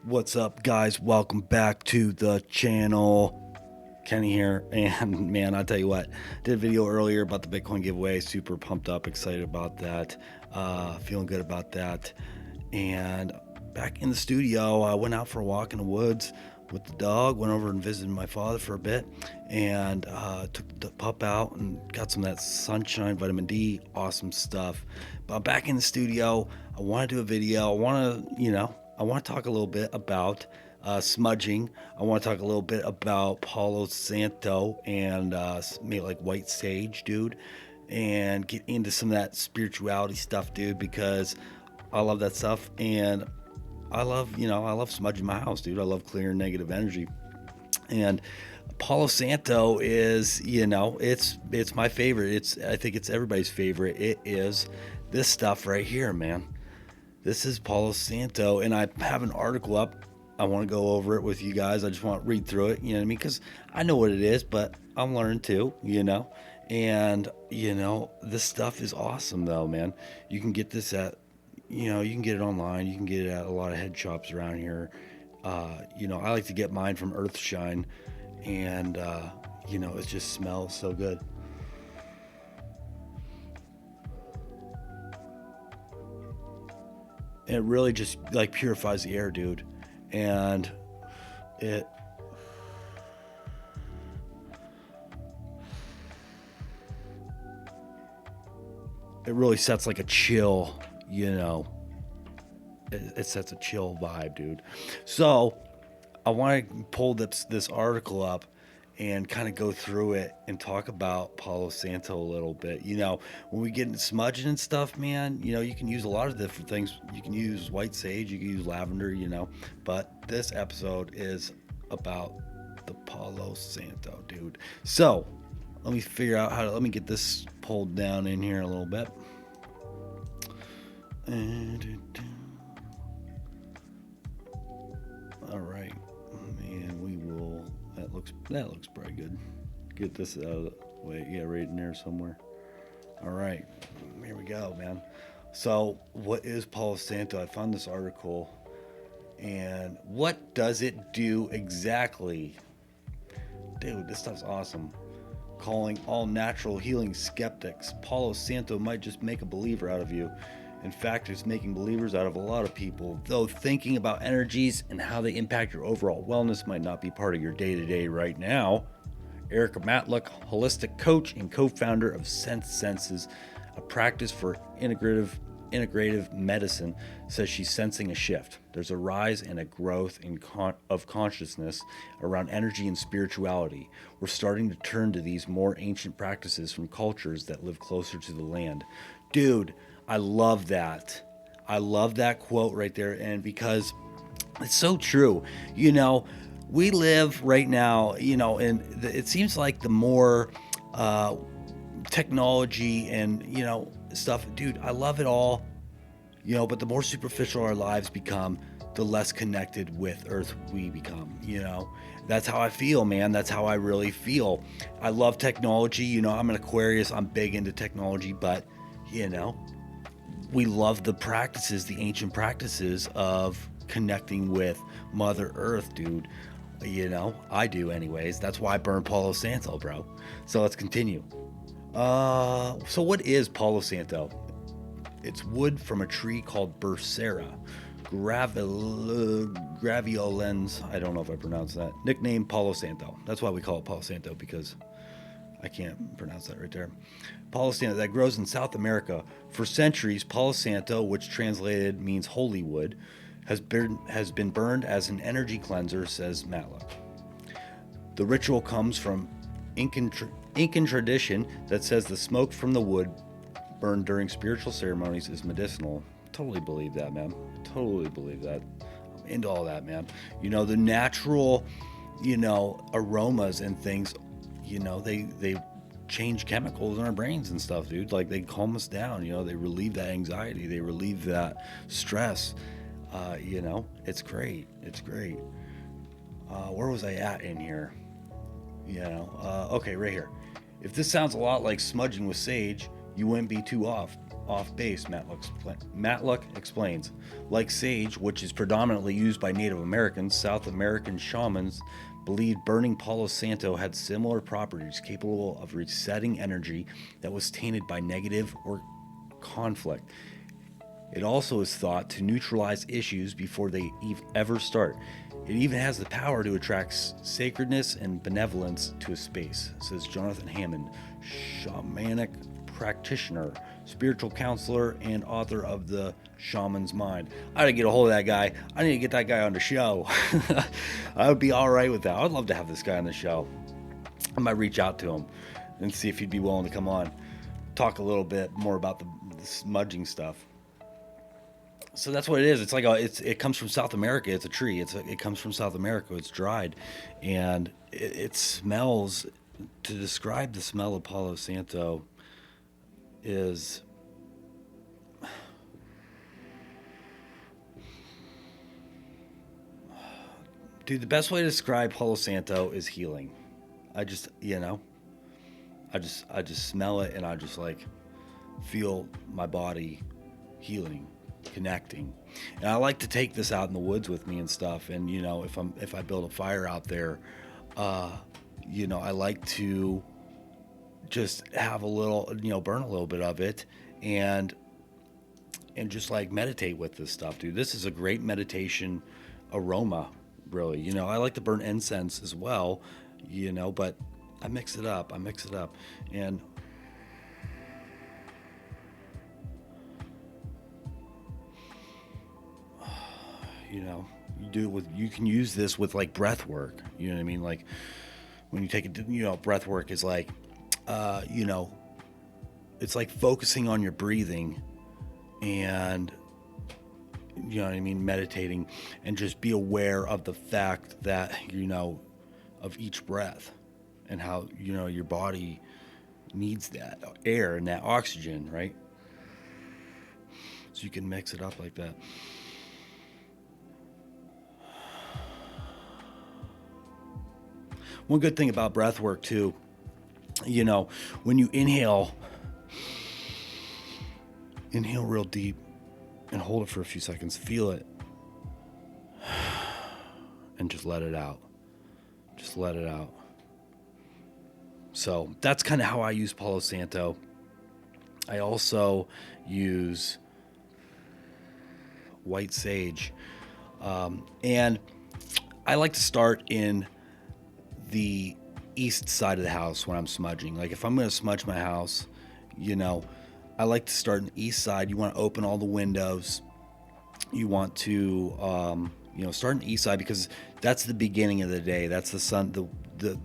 What's up, guys? Welcome back to the channel. Kenny here, and man, I'll tell you what, did a video earlier about the Bitcoin giveaway. Super pumped up, excited about that, feeling good about that. And back in the studio, I went out for a walk in the woods with the dog, went over and visited my father for a bit, and took the pup out and got some of that sunshine, vitamin D, awesome stuff. But I'm back in the studio. I want to do a video. I want to talk a little bit about smudging. I want to talk a little bit about Palo Santo and maybe like white sage, dude, and get into some of that spirituality stuff, dude, because I love that stuff. And I love smudging my house, dude. I love clearing negative energy. And Palo Santo is, it's my favorite. I think it's everybody's favorite. It is this stuff right here, man. This is Palo Santo, and I have an article up. I want to go over it with you guys. I just want to read through it, you know what I mean? Because I know what it is, but I'm learning too, And, this stuff is awesome, though, man. You can get this you can get it online. You can get it at a lot of head shops around here. I like to get mine from Earthshine, and, it just smells so good. It really just like purifies the air, dude. And it it really sets like a chill, it sets a chill vibe, dude. So I want to pull this article up and kind of go through it and talk about Palo Santo a little bit. When we get into smudging and stuff, man, you can use a lot of different things. You can use white sage, you can use lavender, but this episode is about the Palo Santo, dude. So let me figure out let me get this pulled down in here a little bit. All right, and we will. That looks pretty good. Get this out of the way. Yeah, right in there somewhere. All right, here we go, man. So, what is Palo Santo? I found this article, and what does it do exactly? Dude, this stuff's awesome. Calling all natural healing skeptics, Palo Santo might just make a believer out of you. In fact, it's making believers out of a lot of people, though thinking about energies and how they impact your overall wellness might not be part of your day-to-day right now. Erica Matlock, holistic coach and co-founder of Senses, a practice for integrative medicine, says she's sensing a shift. There's a rise and a growth of consciousness around energy and spirituality. We're starting to turn to these more ancient practices from cultures that live closer to the land. Dude, I love that. I love that quote right there, and because it's so true. We live right now, and it seems like the more technology and, stuff, dude, I love it all, but the more superficial our lives become, the less connected with Earth we become, That's how I feel, man. That's how I really feel. I love technology. I'm an Aquarius. I'm big into technology, but, we love the practices, the ancient practices of connecting with Mother Earth, dude. I do anyways. That's why I burn Palo Santo, bro. So let's continue. So what is Palo Santo? It's wood from a tree called Bursera graveolens. I don't know if I pronounced that. Nickname Palo Santo. That's why we call it Palo Santo, because I can't pronounce that right there. Palo Santo, that grows in South America. For centuries, Palo Santo, which translated means holy wood, has been burned as an energy cleanser, says Matlock. The ritual comes from Incan tradition that says the smoke from the wood burned during spiritual ceremonies is medicinal. Totally believe that, man. Totally believe that. I'm into all that, man. The natural, aromas and things, they change chemicals in our brains and stuff, dude. Like, they calm us down, they relieve that anxiety, they relieve that stress. It's great. It's great. Where was I at in here? Okay, right here. If this sounds a lot like smudging with sage, you wouldn't be too off. off base, Matlock explains. Like sage, which is predominantly used by Native Americans, South American shamans believed burning Palo Santo had similar properties capable of resetting energy that was tainted by negative or conflict. It also is thought to neutralize issues before they ever start. It even has the power to attract sacredness and benevolence to a space, says Jonathan Hammond, shamanic practitioner, spiritual counselor, and author of The Shaman's Mind. I gotta get a hold of that guy. I need to get that guy on the show. I would be all right with that. I'd love to have this guy on the show. I might reach out to him and see if he'd be willing to come on, talk a little bit more about the smudging stuff. So that's what it is. It's like it comes from South America. It's a tree. It comes from South America. It's dried, and it smells. To describe the smell of Palo Santo is, dude, the best way to describe Palo Santo is healing. I just I just smell it, and I just like feel my body healing, connecting. And I like to take this out in the woods with me and stuff. And if I build a fire out there, I like to just have a little, burn a little bit of it, and just like meditate with this stuff, dude. This is a great meditation aroma, really. I like to burn incense as well, but I mix it up, and you can use this with like breath work. You know what I mean? Like when you take it, breath work is like, it's like focusing on your breathing and, meditating, and just be aware of the fact that, of each breath and how, your body needs that air and that oxygen, right? So you can mix it up like that. One good thing about breath work too, when you inhale real deep and hold it for a few seconds, feel it, and just let it out. Just let it out. So that's kind of how I use Palo Santo. I also use white sage. And I like to start in the east side of the house when I'm smudging. Like if I'm going to smudge my house, I like to start in the east side. You want to open all the windows. You want to, start in the east side because that's the beginning of the day. That's the sun,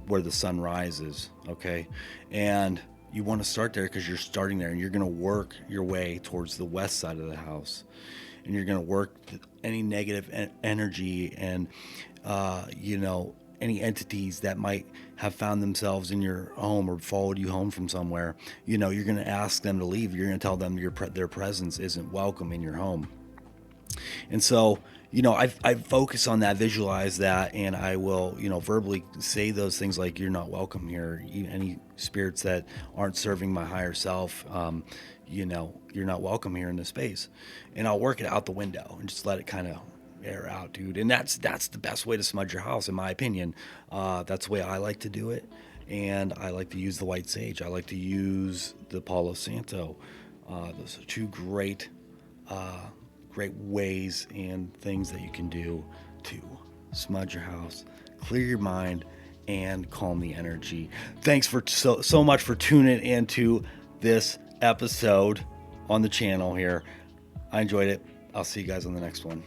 where the sun rises. Okay. And you want to start there because you're starting there, and you're going to work your way towards the west side of the house, and you're going to work any negative energy and, any entities that might have found themselves in your home or followed you home from somewhere. You're going to ask them to leave. You're going to tell them their presence isn't welcome in your home. And so, I focus on that, visualize that, and I will, verbally say those things like, you're not welcome here. Any spirits that aren't serving my higher self, you're not welcome here in this space. And I'll work it out the window and just let it kind of air out, dude. And that's the best way to smudge your house, in my opinion. That's the way I like to do it. And I like to use the white sage. I like to use the Palo Santo. Those are two great ways and things that you can do to smudge your house, clear your mind, and calm the energy. Thanks for so much for tuning into this episode on the channel here. I enjoyed it. I'll see you guys on the next one.